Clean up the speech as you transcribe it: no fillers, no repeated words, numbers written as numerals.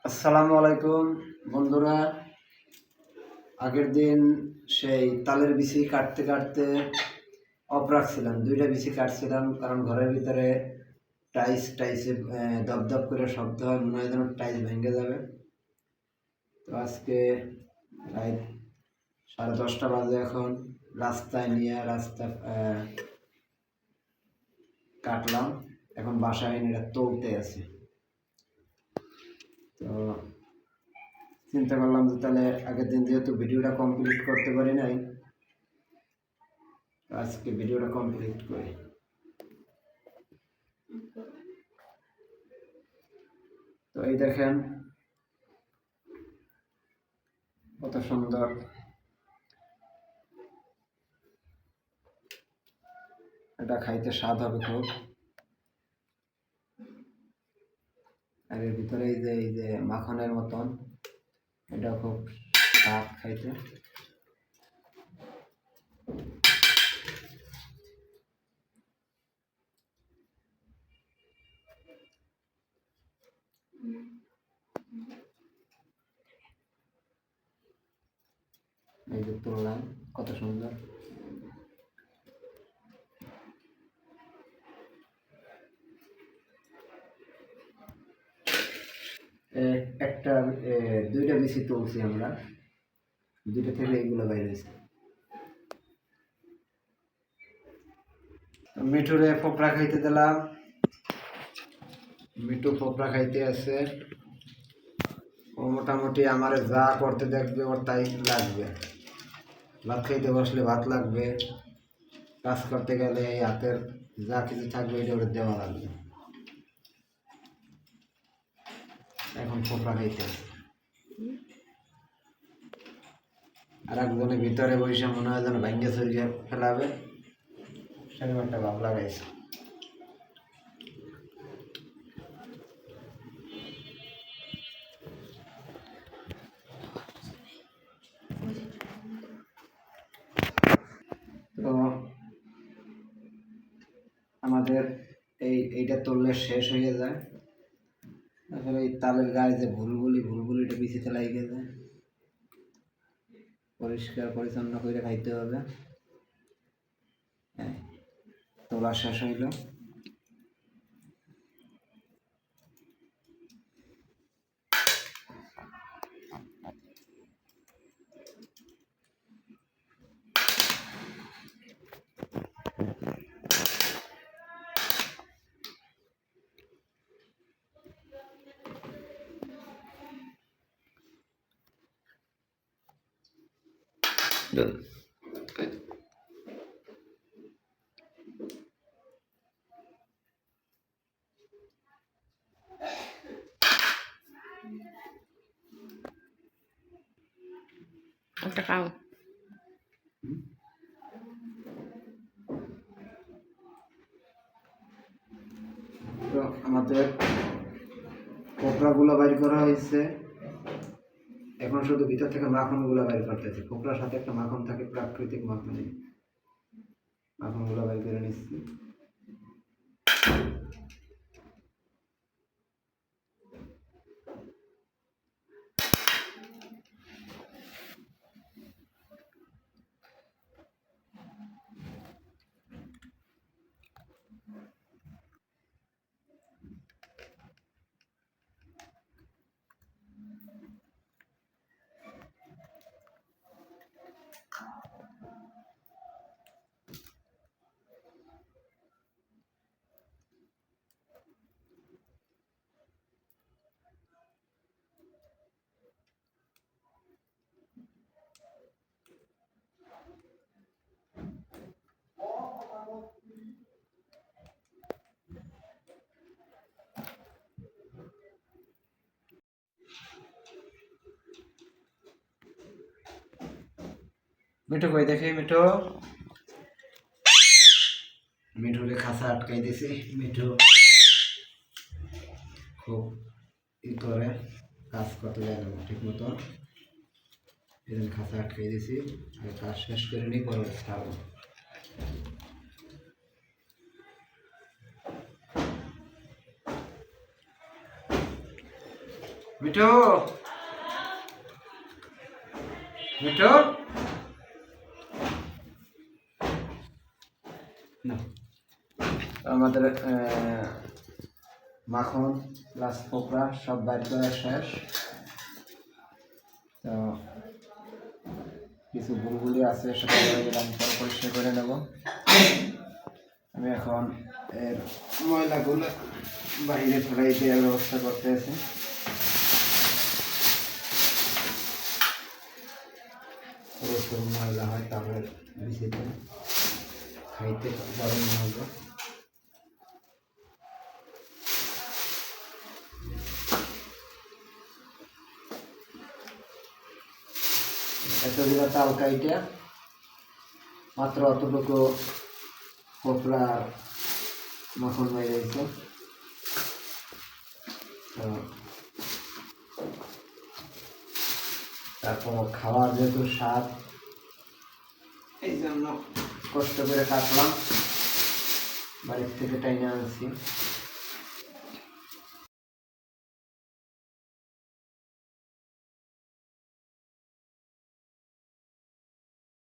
আসসালামু আলাইকুম বন্ধুরা। আগের দিন সেই তালের বিচি কাটতে কাটতে অফ রাখছিলাম, দুইটা বিচি কাটছিলাম কারণ ঘরের ভিতরে টাইসে দপদপ করে শব্দ হয়, মনে হয় যেন টাইস ভেঙে যাবে। তো আজকে রাত 10:30 বাজে, এখন রাস্তায় নিয়ে কাটলাম, এখন বাসায় এনে এটা তুলতে আছে। তো চিন্তা করলাম যে তাহলে আগের দিন যেহেতু ভিডিওটা কমপ্লিট করতে পারি নাই, আজকে ভিডিওটা কমপ্লিট করি। তো এই দেখেন কত সুন্দর, এটা খাইতে স্বাদ হবে খুব। আর এর ভিতরে এই যে মাখনের মতন, এটা খুব স্বাদ খাইতে। এই যে তুললাম, কত সুন্দর। দুইটা বিচি তুলছি আমরা, দুইটা থেকে এইগুলো বাইরে হয়েছে। মিঠুরে পোপড়া খাইতে দিলাম, মিঠু পোপড়া খাইতে আছে। ও মোটামুটি আমার যা করতে দেখবে ওর তাই লাগবে। ভাত খাইতে বসলে ভাত লাগবে, কাজ করতে গেলে এই হাতের যা কিছু থাকবে এটা ওর দেওয়া লাগবে। এখন পোপড়া খাইতে, আর একজনের ভিতরে বসে মনে হয় যেন ভাঙ্গে চলিয়ে ফেলাবে, সেরকম একটা ভাব লাগাইছে। তো আমাদের এইটা তুললে শেষ হয়ে যায়। আসলে এই তালের গায়ে যে ভুলভুলিটা বিচিতে লাগে যায়, পরিষ্কার পরিচ্ছন্ন করে খাইতে হবে। হ্যাঁ, তোলা শেষ হইল। একটা খাও। তো আমাদের কোপড়াগুলো বাইর করা হয়েছে, এখন শুধু ভিতর থেকে মাখনগুলো বাইর করতেছি। কোপড়ার সাথে একটা মাখন থাকে, প্রাকৃতিক মাখন, মাখনগুলো বাইর করে নিচ্ছি। মিঠু কই দেখে, মিঠুরে খাঁচা আটকাই দিছি। মিঠু খুব করে কাজ করতে যায় না ঠিক মতো, এরকম খাঁচা আটকাই দিছি। আর কাজ শেষ করে নিই, পরে খাবো। মিঠু মিঠু না, আমাদের মাখন প্লাস পোকরা সব বাইর করা শেষ। তো কিছু বুলবুলি আছে সেটা গেলাম, পরে পরিষ্কার করে নেব। আমি এখন এর ময়লাগুলো বাইরে ফেলাই দেওয়ার ব্যবস্থা করতে আছি। প্রচুর ময়লা হয়, তারপরে বিচিতে খাইতে গরম হবে। এতগুলো তাল কাইটা মাত্র অতটুকু কোপড়া মাখন হয়ে গেছে। তো তারপর খাওয়ার যেহেতু স্বাদ, এই জন্য কষ্ট করে কাটলাম, বাড়ির থেকে টাইনে আনছি।